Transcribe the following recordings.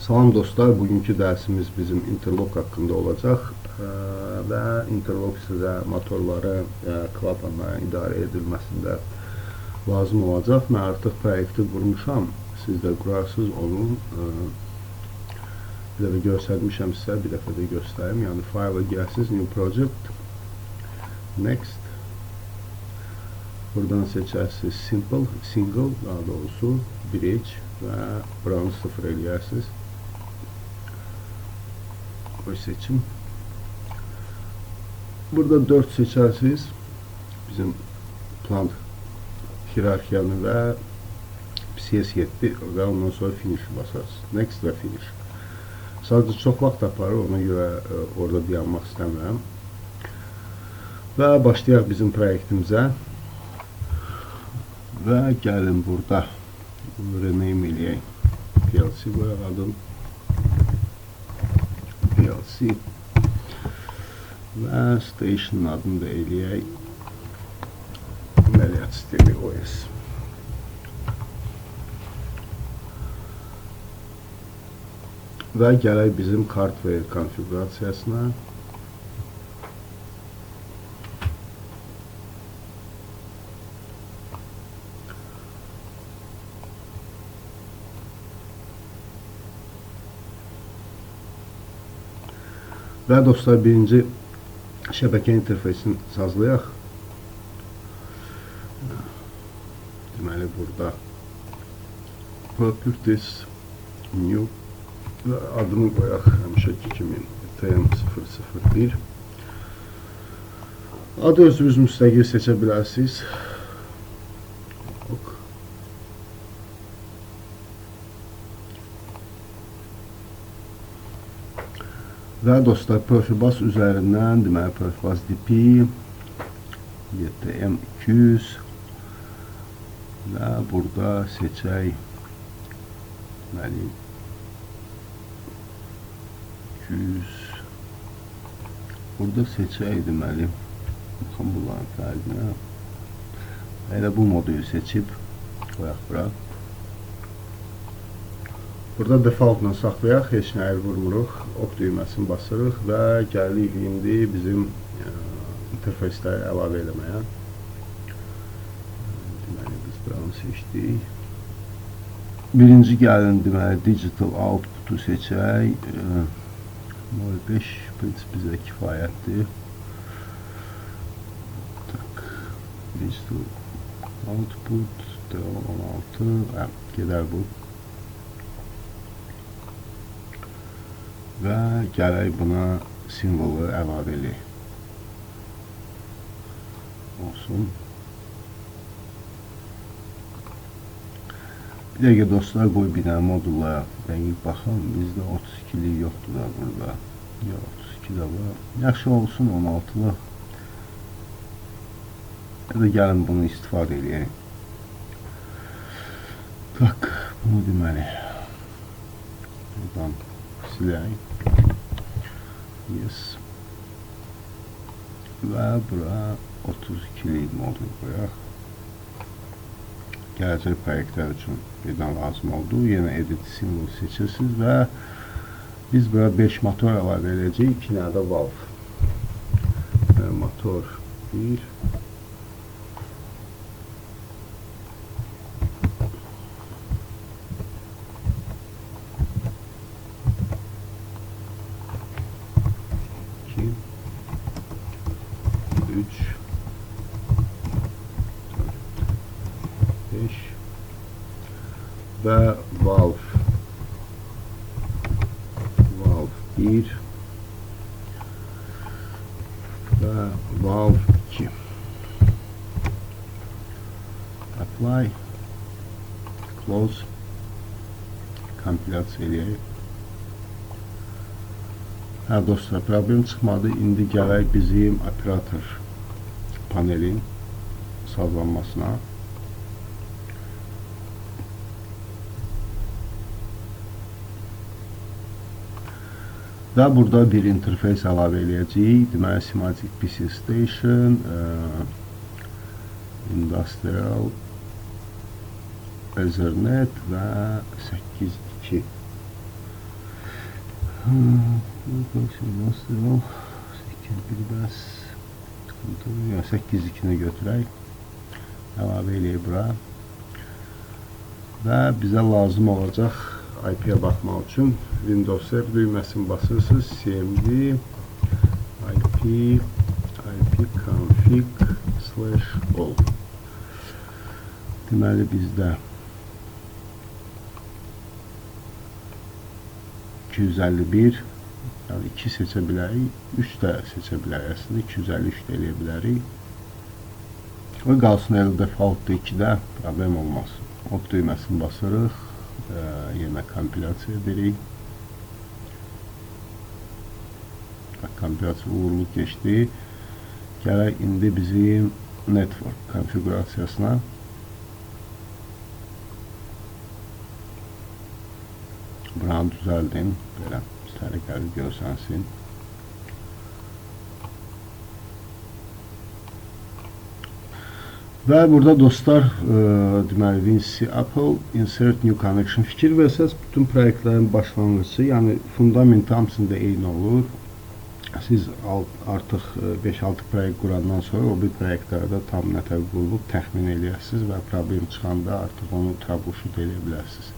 Salam dostlar, bugünkü dərsimiz bizim interlock haqqında olacaq və interlock sizə motorları, klapanların idarə edilməsində lazım olacaq. Mən artıq proyekti qurmuşam, siz də qurarsınız onu. Bir dəfə göstərmişəm sizə, bir dəfə də göstərim. Yəni file'a gəlsiniz, new project, next. Buradan seçərsiniz single, daha doğrusu bridge və buranı sıfır eləyərsiniz. Koy seçim. Burada 4 seçersiniz. Bizim plan hiyerarxiyanı və CS7 və ondan sonra finish basarsınız. Next və finish. Sadəcə çox vaxt aparır, ona görə orada dayanmaq istəmirəm. Və başlayaq bizim proyektimizə. Və gəlin burada rename eləyək. PLC qoyaq adın. PLC və station adını da eləyək əməliyyat sistemi OS. Və gələk bizim hardware konfigurasiyasına. Və dostlar, birinci şəbəkə interfeysini sazlayaq. Deməli, burada Properties, New və adını qoyaq həmişəki kimi TM001. Adı özünüz müstəqil seçə bilərsiniz. Və dostlar, Profibus üzərindən, deməli, Profibus DP, YTM200 və burada seçək, deməli, 200, burada seçək, deməli, baxın bunların fərqinə, elə bu modulu seçib, qoyaq bura. Burada defaultla saxlayaq, heç nə əl vurmuruq, ok düyməsini basırıq və gəlirik indi bizim interfeysləri əlavə eləməyə. Deməli, biz buranı seçdik. Birinci gəlin, deməli, digital output'u seçək. 0.5 prinsip bizə kifayətdir. Digital output, D16, gedər bu. Və gələk buna simvolu əlavə eləyək. Olsun. Bir dəqiqə dostlar, qoy bir dənə modullara dəqiq baxın. Bizdə 32'lik yoxdur da burada. Yox, 32 də var. Yaxşı olsun 16'lı. Ya da gəlin bunu istifadə eləyək. Tak, bunu deməli. Buradan silək. Yes. Və bura 32'lik modul qoyaq. Gələcək proyektlər üçün birdən lazım oldu. Yenə edit simvol seçirsiniz və biz bura 5 motor əlavə edəcəyik. 2 dənə də valve. Motor 1. Və valve 1 və valve 2. Apply, close, kompilyasiya eləyək. Hə dostlar, problem çıxmadı. İndi gələk bizim operator panelin sazlanmasına. Və burada bir interfeys əlavə eləyəcəyik. Deməli, Semantic PC Station, Industrial Ethernet və 8.2 Nasıl? 8 bəs sıkıntı ya 8-2'ni götürək. Əlavə eləyək bura. Və bizə lazım olacaq IP-yə baxmaq üçün Windows R düyməsini basırsınız. cmd ipconfig/all. Deməli bizdə 251, yəni 2 seçə bilərik, 3 də seçə bilərik. Əslində 253 də eləyə bilərik. O qalsın el default 2-də, problem olmaz. Ok düyməsini basırıq, yenə kompilyasiya edirik. Kompilyasiya uğurlu keçdi. Gələk indi bizim network konfigurasiyasına. Buranı düzəldin, belə səliqəli görsənsin. Və burada dostlar, deməli WinC Apple Insert New Connection fikir versəz, bütün proyektlərin başlanğıcı, yəni fundamenti hamısında eyni olur. Siz artıq 5-6 proyekt qurandan sonra o bir proyektlərdə tam nətər qurulub təxmin eləyəsiniz və problem çıxanda artıq onu troubleshoot eləyə bilərsiniz.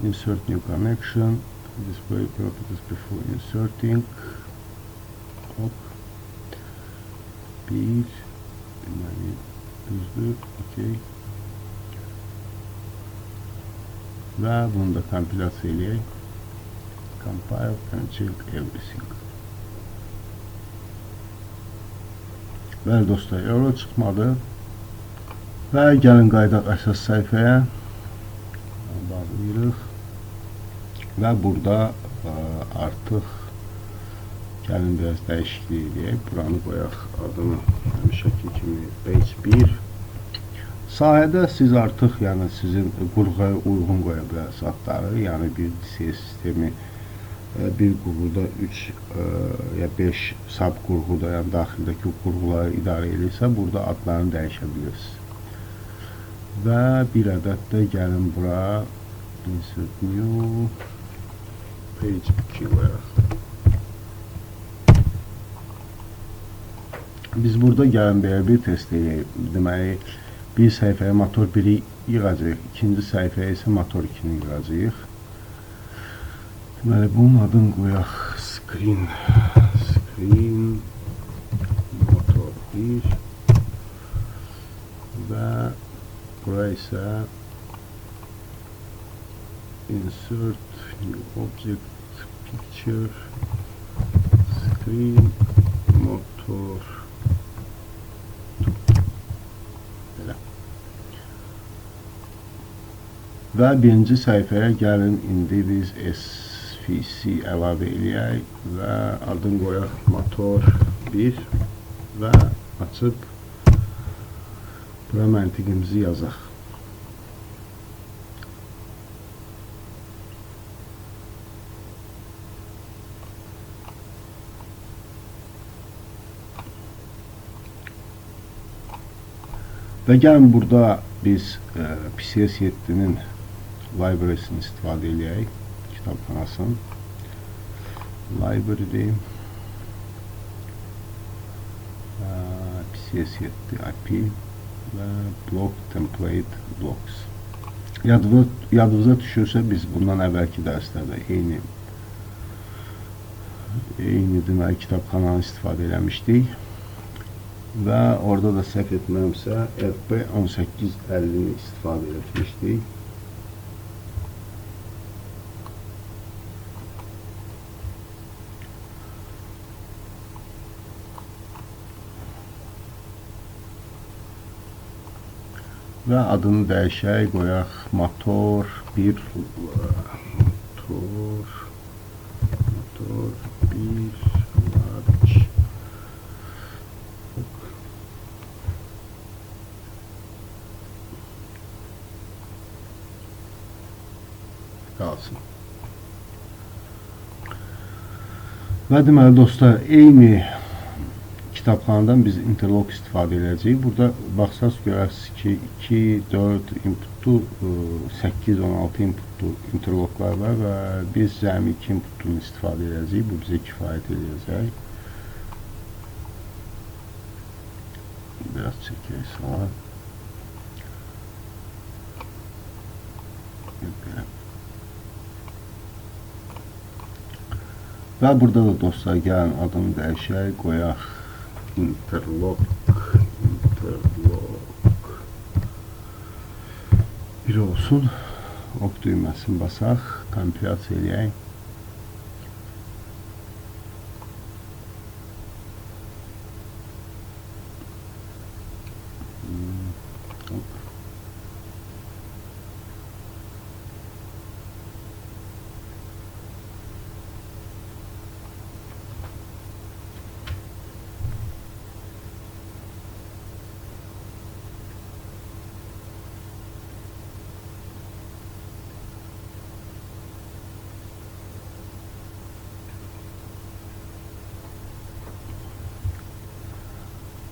Insert new connection, display properties before inserting. Hop. Bir, deməli düzdür, okey. Və bunu da kompilyasiya eləyək. Compile and check everything. Bəli dostlar, error çıxmadı. Və gəlin qaydaq əsas səhifəyə. Bağlayırıq. Və burada artıq gəlin biraz dəyişiklik edək. Buranı qoyaq adını həmişəki kimi page 1. Sahədə siz artıq yəni sizin qurğuya uyğun qoya bilərsiniz adları. Yəni bir sistemi bir qurğuda 3 ya 5 sub qurğuda, yəni daxildəki qurğuları idarə edirsə, burada adlarını dəyişə bilirsiniz. Və bir ədəd də gəlin bura insert new page 2 qoyaq. Biz burada gəlin belə bir test edək. Deməli, bir səhifəyə motor 1-i yığacaq, ikinci səhifəyə isə motor 2-ni yığacaq. Deməli, bunun adını qoyaq screen motor 1 və bura isə insert new object picture screen motor. Belə. Və birinci səhifəyə gəlin indi biz SVC əlavə eləyək və adını qoyaq motor 1 və açıb bura məntiqimizi yazaq. Və gəlin burada biz PCS7-nin library-sini istifadə eləyək. Kitabxanasının library PCS7 IP və block template blocks. Yadınıza düşürsə biz bundan əvvəlki dərslərdə eyni deməli kitabxananı istifadə eləmişdik. Və orada da səhv etmirəmsə RP1850-ni istifadə etmişdik. Və adını dəyişək, qoyaq motor 1 large qalsın. Və deməli dostlar, eyni kitabxanadan biz interlock istifadə edəcəyik. Burada baxsaq görərsiniz ki, 2, 4 inputlu, 8, 16 inputlu interlocklar var və biz cəmi 2 inputunu istifadə edəcəyik. Bu bizə kifayət edəcək. Biraz çəkək sağa. Və burada da dostlar, gəlin adını dəyişək, qoyaq interlock 1 olsun. Ok düyməsini basaq, kompilasiya eləyək.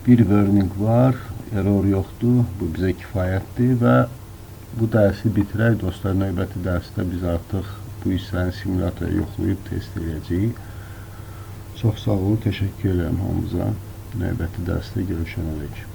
Bir warning var, error yoxdur, bu bizə kifayətdir və bu dərsi bitirək dostlar. Növbəti dərsdə biz artıq bu hissəni simulatoru yoxlayıb test edəcəyik. Çox sağ olun, təşəkkür edirəm hamınıza. Növbəti dərsdə görüşənədək.